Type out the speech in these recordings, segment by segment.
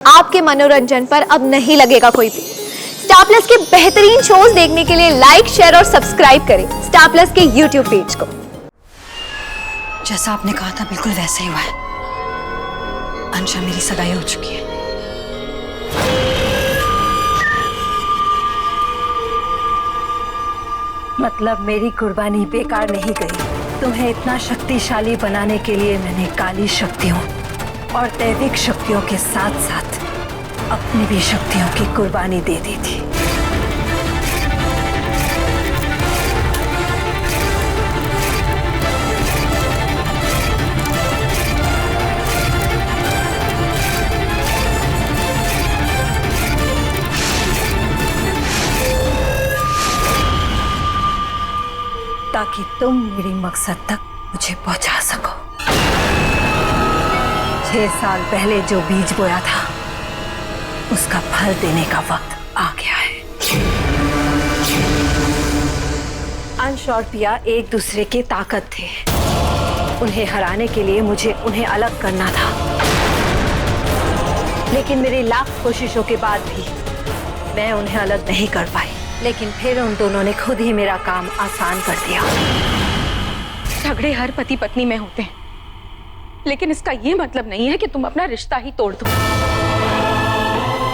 आपके मनोरंजन पर अब नहीं लगेगा कोई भी। स्टार प्लस के बेहतरीन शोज देखने के लिए लाइक, शेयर और सब्सक्राइब करें स्टार प्लस के यूट्यूब पेज को। जैसा आपने कहा था बिल्कुल वैसा ही हुआ है। अंशा मेरी सगाई हो चुकी है। मतलब मेरी कुर्बानी बेकार नहीं गई। तुम्हें इतना शक्तिशाली बनाने के लिए मैंने काली शक्तियों और दैविक शक्तियों के साथ साथ अपनी भी शक्तियों की कुर्बानी दे दी थी। ताकि तुम मेरी मकसद तक मुझे पहुंचा सको। 6 साल पहले जो बीज बोया था उसका फल देने का वक्त आ गया है। अंश और पिया एक दूसरे की ताकत थे। उन्हें हराने के लिए मुझे उन्हें अलग करना था, लेकिन मेरी लाख कोशिशों के बाद भी मैं उन्हें अलग नहीं कर पाई। लेकिन फिर उन दोनों ने खुद ही मेरा काम आसान कर दिया। झगड़े हर पति पत्नी में होते हैं, लेकिन इसका ये मतलब नहीं है कि तुम अपना रिश्ता ही तोड़ दो।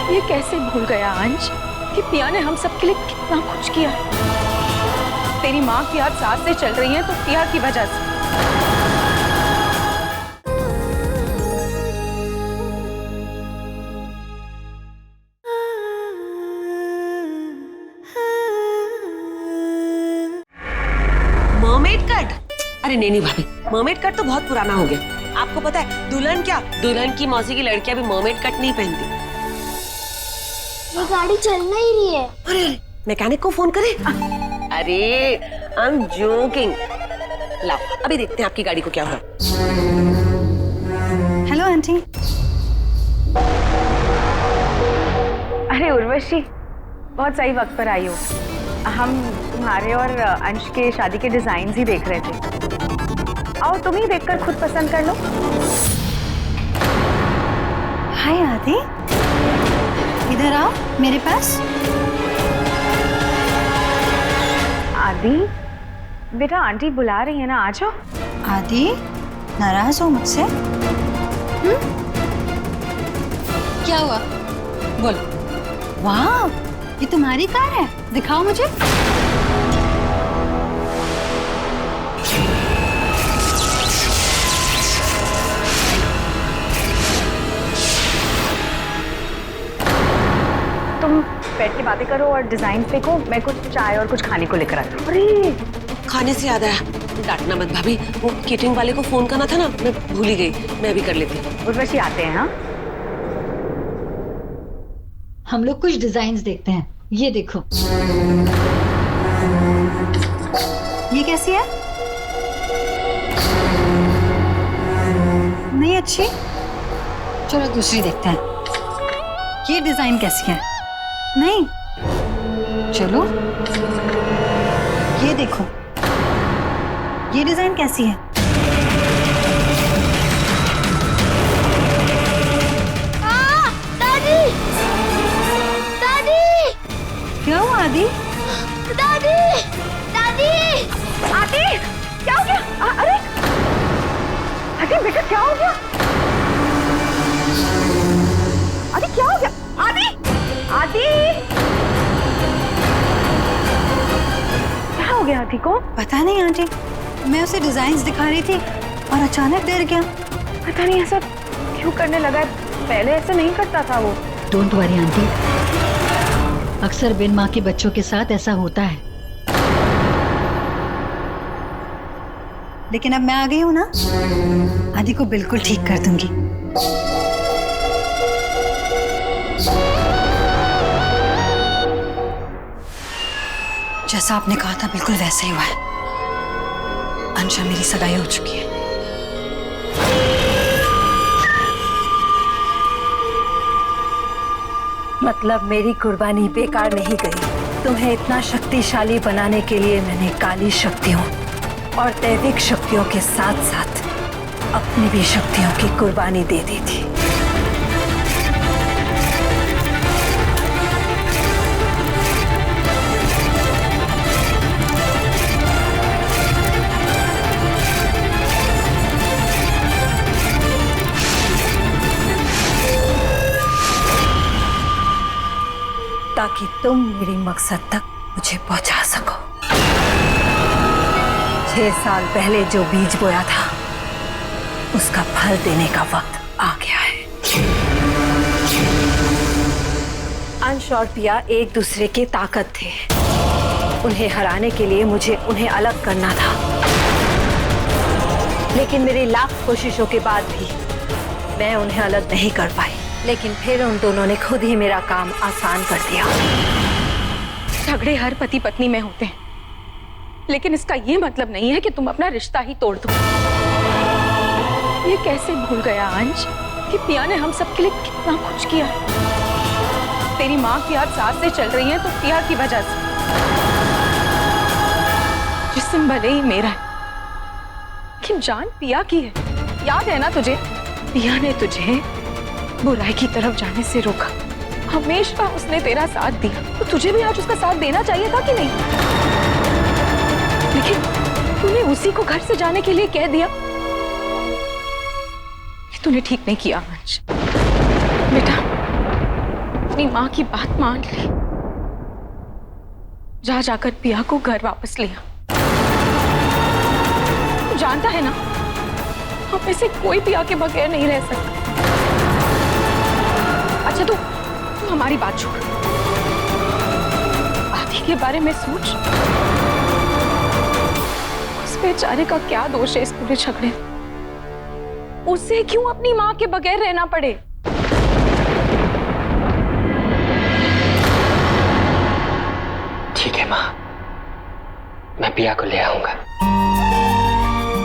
ये कैसे भूल गया अंश कि पिया ने हम सबके लिए कितना कुछ किया। तेरी माँ की आज सांसें चल रही हैं तो पिया की वजह से। Mermaid cut? अरे नहीं भाभी, मर्मेड कट तो बहुत पुराना हो गया। आपको पता है दुल्हन क्या, दुल्हन की मौसी की लड़कियां भी मर्मेड कट नहीं पहनती। ये गाड़ी चल नहीं रही है। अरे मैकेनिक को फोन करें? अरे आई एम जोकिंग। लाओ अभी देखते हैं आपकी गाड़ी को क्या हुआ। Hello aunty. अरे उर्वशी, बहुत सही वक्त पर आई हो। हम तुम्हारे और अंश के शादी के डिजाइन ही देख रहे थे। आओ तुम ही देखकर खुद पसंद कर लो। हाय आदि, इधर आओ मेरे पास। आदि बेटा, आंटी बुला रही है ना, आ जाओ। आदि, नाराज हो मुझसे? क्या हुआ? बोलो। वाह, ये तुम्हारी कार है? दिखाओ मुझे। तुम बैठ के बातें करो और डिजाइन देखो, मैं कुछ चाय और कुछ खाने को लेकर आती हूँ। अरे खाने से याद आया, डांटना मत भाभी। वो केटरिंग वाले को फोन करना था ना, मैं भूल ही गई। मैं भी कर लेती हूँ। उर्वशी आते हैं। हाँ हम लोग कुछ डिजाइन्स देखते हैं। ये देखो, ये कैसी है? नहीं अच्छी? चलो दूसरी देखते हैं। ये डिजाइन कैसी है? नहीं? चलो ये देखो, ये डिजाइन कैसी है? दादी, दादी, क्या हुआ आदि? दादी, दादी, आदि क्या हो गया? अरे आदि बेटा, क्या हो गया? आदि क्या हो गया? आदि, आदि क्या हो गया आदि को? पता नहीं आंटी, मैं उसे डिजाइन्स दिखा रही थी और अचानक डर गया। पता नहीं ऐसा क्यों करने लगा है। पहले ऐसा नहीं करता था वो। डोंट वरी आंटी, अक्सर बिन माँ के बच्चों के साथ ऐसा होता है। लेकिन अब मैं आ गई हूँ ना, आदि को बिल्कुल ठीक कर दूंगी। जैसा आपने कहा था बिल्कुल वैसा ही हुआ है। अंशा मेरी सगाई हो चुकी है। मतलब मेरी कुर्बानी बेकार नहीं गई। तुम्हें इतना शक्तिशाली बनाने के लिए मैंने काली शक्तियों और दैविक शक्तियों के साथ साथ अपनी भी शक्तियों की कुर्बानी दे दी थी। ताकि तुम मेरी मकसद तक मुझे पहुंचा सको। 6 साल पहले जो बीज बोया था उसका फल देने का वक्त आ गया है। अंश और पिया एक दूसरे की ताकत थे। उन्हें हराने के लिए मुझे उन्हें अलग करना था, लेकिन मेरी लाख कोशिशों के बाद भी मैं उन्हें अलग नहीं कर पाई। लेकिन फिर उन दोनों ने खुद ही मेरा काम आसान कर दिया। झगड़े हर पति पत्नी में होते हैं, लेकिन इसका ये मतलब नहीं है कि तुम अपना रिश्ता ही तोड़ दो। ये कैसे भूल गया अंश कि पिया ने हम सबके लिए कितना कुछ किया। तेरी माँ की आज सांस से चल रही है तो पिया की वजह से। जिस्म भले ही मेरा है, लेकिन जान पिया की है। याद है ना तुझे, पिया ने तुझे बुराई की तरफ जाने से रोका। हमेशा उसने तेरा साथ दिया, तो तुझे भी आज उसका साथ देना चाहिए था कि नहीं? लेकिन तूने उसी को घर से जाने के लिए कह दिया। ये तूने ठीक नहीं किया अंश। बेटा, अपनी माँ की बात मान ली। जा जाकर पिया को घर वापस लिया। तू जानता है ना, हम में से कोई पिया के बगैर नहीं रह सकता। अच्छा तू हमारी बात छोड़, आदि के बारे में सोच। उस बेचारे का क्या दोष है इस पूरे झगड़े? उसे क्यों अपनी माँ के बगैर रहना पड़े? ठीक है माँ, मैं पिया को ले आऊंगा।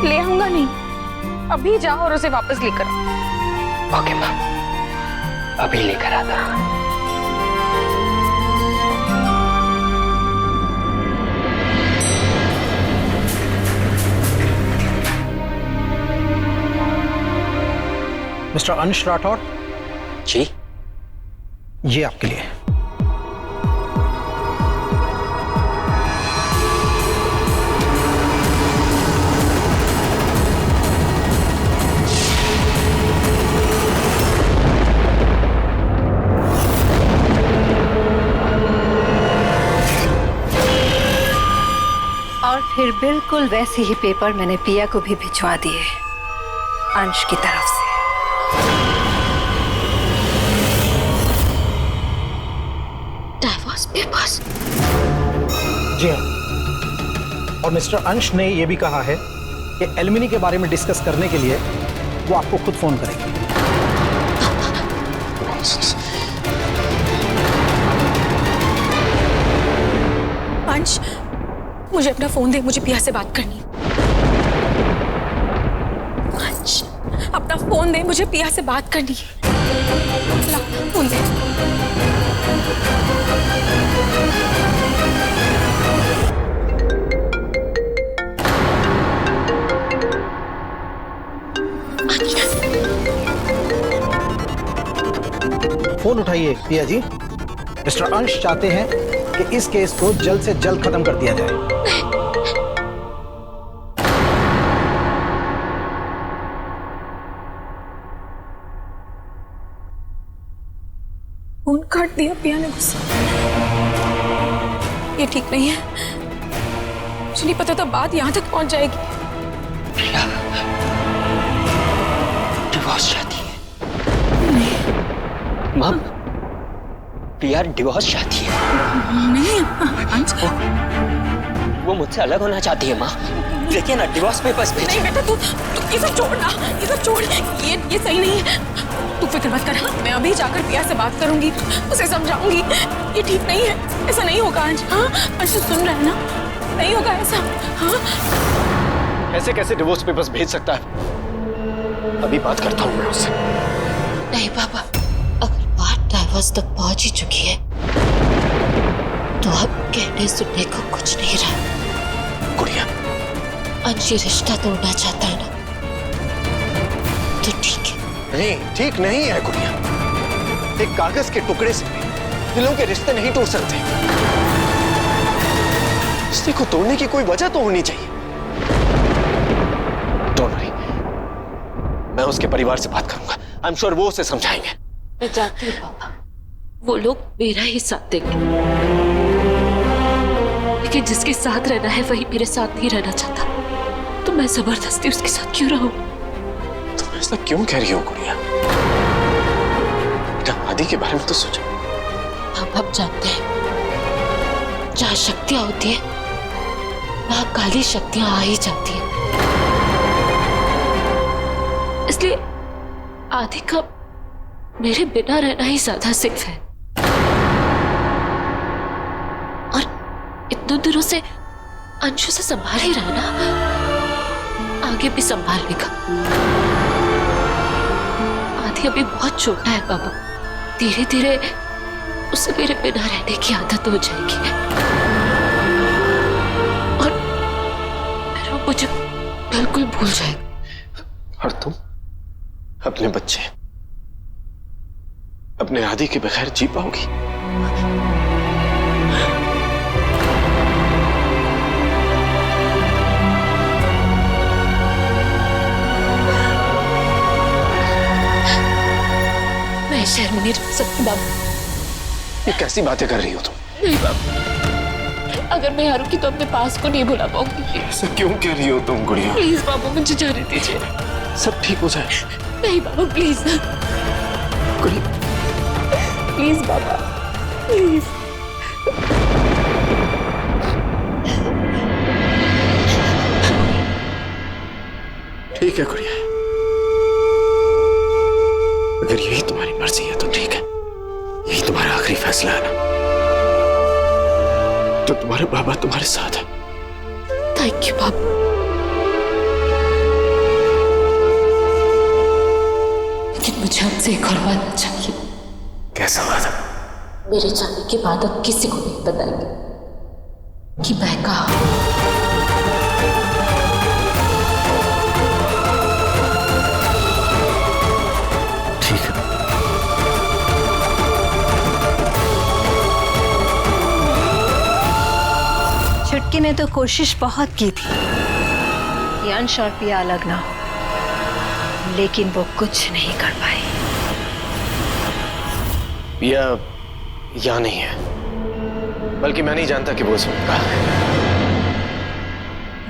ले आऊंगा नहीं, अभी जाओ और उसे वापस लेकर आओ। ओके माँ, अभी लेकर आता हूँ। मिस्टर अंश राठौर जी, ये आपके लिए। और फिर बिल्कुल वैसे ही पेपर मैंने पिया को भी भिजवा दिए अंश की तरफ से। Divorce papers? जी हाँ, और मिस्टर अंश ने यह भी कहा है कि एलुमिनी के बारे में डिस्कस करने के लिए वो आपको खुद फोन करेंगे। अंश, मुझे अपना फोन दे, मुझे पिया से बात करनी है। अंश, अपना फोन दे, मुझे पिया से बात करनी है। ला, फोन दे। फोन उठाइए पिया जी। मिस्टर अंश चाहते हैं कि इस केस को जल्द से जल्द खत्म कर दिया जाए। फोन काट दिया पिया ने गुस्सा। ये ठीक नहीं है। मुझे नहीं पता था बात यहाँ तक पहुंच जाएगी। पिया डिवोर्स चाहती है। माँ, पिया डिवोर्स चाहती है। नहीं अंश, वो मुझसे अलग होना चाहती है माँ। देखिए ना, डिवोर्स पेपर्स भेजिए। नहीं बेटा, तू ये सब छोड़ ना, ये सब छोड़। ये सही नहीं है। तू फिक्र मत कर। हाँ, मैं अभी जाकर पिया से बात करूंगी, उसे समझाऊंगी। ये ठीक नहीं है, ऐसा नहीं होगा अंश। हाँ अंश, सुन रहा है ना, नहीं होगा ऐसा। हाँ, ऐसे कैसे डिवोर्स पेपर्स भेज सकता है? अभी बात करता हूँ मैं उससे। नहीं पापा, अगर बात डाइवोर्स तक पहुंच ही चुकी है तो अब कहने सुनने को कुछ नहीं रहा। गुड़िया, अंश ये रिश्ता तोड़ना चाहता है ना, तो ठीक है। नहीं, ठीक नहीं है गुड़िया। एक कागज के टुकड़े से दिलों के रिश्ते नहीं टूट सकते। रिश्ते को तोड़ने की कोई वजह तो होनी चाहिए। डोंट वरी, मैं उसके परिवार से बात करूंगा। आई एम श्योर वो उसे समझाएंगे। मैं जानती हूँ पापा, वो लोग मेरा ही साथ देंगे, लेकिन जिसके साथ रहना है वही मेरे साथ नहीं रहना चाहता, तो मैं जबरदस्ती उसके साथ क्यों रहूं? तुम ऐसा क्यों कह रही हो गुड़िया? बेटा आदि के बारे में तो सोचो। हम जानते हैं जहाँ शक्तियां होती है वहां काली शक्तियां आ ही जाती है, इसलिए आदि का मेरे बिना रहना ही ज्यादा सेफ है। और इतने दिनों से अंशु से संभाल ही रहा ना, आगे भी संभाल लेगा। आदि अभी बहुत छोटा है पापा, धीरे धीरे उसे मेरे बिना रहने की आदत हो जाएगी और फिर वो मुझे बिल्कुल भूल जाएगा। और तुम अपने बच्चे, अपने आदि के बगैर जी पाओगी? मैं शहर में नहीं रह सकती बाबू। ये कैसी बातें कर रही हो तुम? नहीं बाबू, अगर मैं हारूंगी तो अपने पास को नहीं भुला पाऊंगी। ऐसा क्यों कह रही हो तुम गुड़िया? प्लीज बाबू मुझे जाने दीजिए। सब ठीक हो जाए। नहीं बाबू प्लीज, गुड़िया प्लीज बाबा प्लीज। ठीक है गुड़िया, अगर यही तुम्हारी मर्जी है तो ठीक है, यही तुम्हारा आखिरी फैसला है ना, तो तुम्हारे बाबा तुम्हारे साथ है। थैंक यू बाबू। लेकिन मुझे आपसे एक और वादा चाहिए। कैसा वादा? मेरे जाने के बाद अब किसी को नहीं बताएंगे कि मैं कहाँ हूं। ठीक है। छुटकी ने तो कोशिश बहुत की थी कि अंश और पिया अलग ना हो, लेकिन वो कुछ नहीं कर पाई। पिया यहाँ नहीं है, बल्कि मैं नहीं जानता कि वो इस वक्त कहाँ है।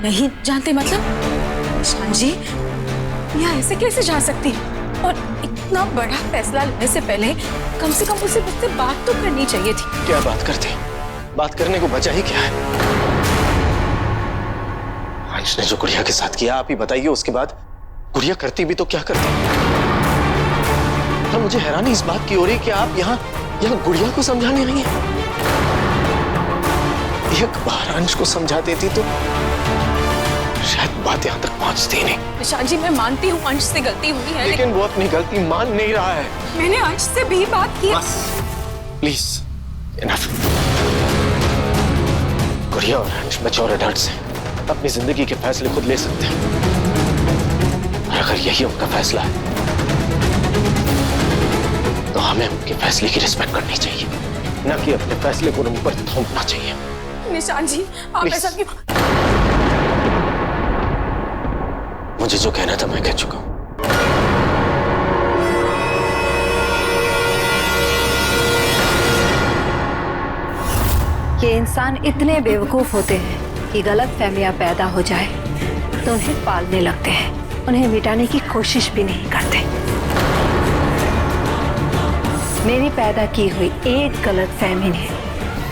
नहीं जानते मतलब? शान जी, यहाँ ऐसे कैसे जा सकती है? और इतना बड़ा फैसला लेने से पहले कम से कम उसे मुझसे बात तो करनी चाहिए थी। क्या बात करते? बात करने को बचा ही क्या है? अंश ने जो गुड़िया के साथ किया आप ही बताइए, उसके बाद गुड़िया करती भी तो क्या करती? तो मुझे हैरानी इस बात की हो रही कि आप यहाँ गुड़िया को समझाने नहीं है। एक बार अंश को समझा देती तो शायद बात यहाँ तक पहुंचती नहीं। निशान जी मैं मानती हूँ अंश से गलती हुई है, लेकिन वो अपनी गलती मान नहीं रहा है। मैंने अंश से भी बात की। बस प्लीज इनफ। गुड़िया और अंश मैच्योर एडल्ट्स हैं, अपनी जिंदगी के फैसले खुद ले सकते हैं, और अगर यही उनका फैसला है तो हमें उनके फैसले की रिस्पेक्ट करनी चाहिए, न कि अपने फैसले को उन पर थोपना चाहिए। निशान जी आप Please. ऐसा क्यों? मुझे जो कहना था मैं कह चुका हूं। ये इंसान इतने बेवकूफ होते हैं कि गलत फहमियां पैदा हो जाए तो उन्हें पालने लगते हैं, उन्हें मिटाने की कोशिश भी नहीं करते। मेरी पैदा की हुई एक गलत फहमी ने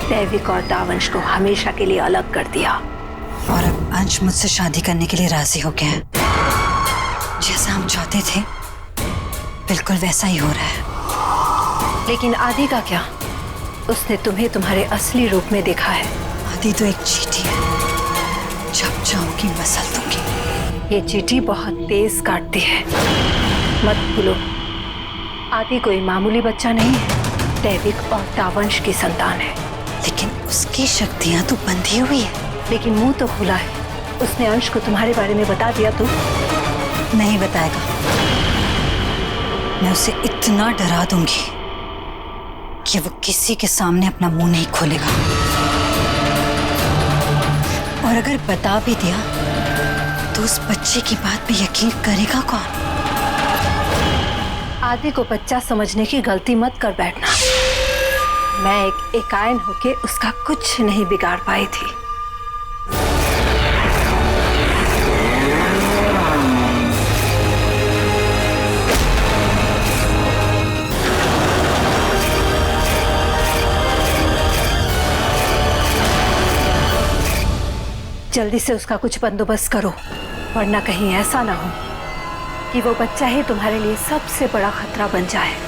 दैविक और दावंश को हमेशा के लिए अलग कर दिया। और अब अंश मुझसे शादी करने के लिए राजी हो गया है। जैसा हम चाहते थे बिल्कुल वैसा ही हो रहा है। लेकिन आदि का क्या? उसने तुम्हें तुम्हारे असली रूप में देखा है। आदि तो एक चींटी है, जब चाहूंगी मसल दूंगी। ये चींटी बहुत तेज काटती है, मत भूलो आदि कोई मामूली बच्चा नहीं है, दैविक और दावंश की संतान है। लेकिन उसकी शक्तियां तो बंधी हुई है। लेकिन मुंह तो खुला है, उसने अंश को तुम्हारे बारे में बता दिया तो? नहीं बताएगा। मैं उसे इतना डरा दूंगी कि वो किसी के सामने अपना मुंह नहीं खोलेगा। और अगर बता भी दिया तो उस बच्चे की बात पे यकीन करेगा कौन? आदि को बच्चा समझने की गलती मत कर बैठना। मैं एक एकायन होके उसका कुछ नहीं बिगाड़ पाई थी। जल्दी से उसका कुछ बंदोबस्त करो, वरना कहीं ऐसा ना हो कि वो बच्चा ही तुम्हारे लिए सबसे बड़ा खतरा बन जाए।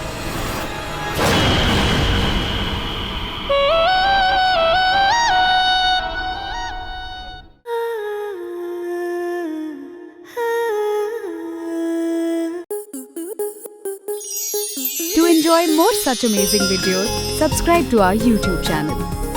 To enjoy more such amazing videos, subscribe to our YouTube channel.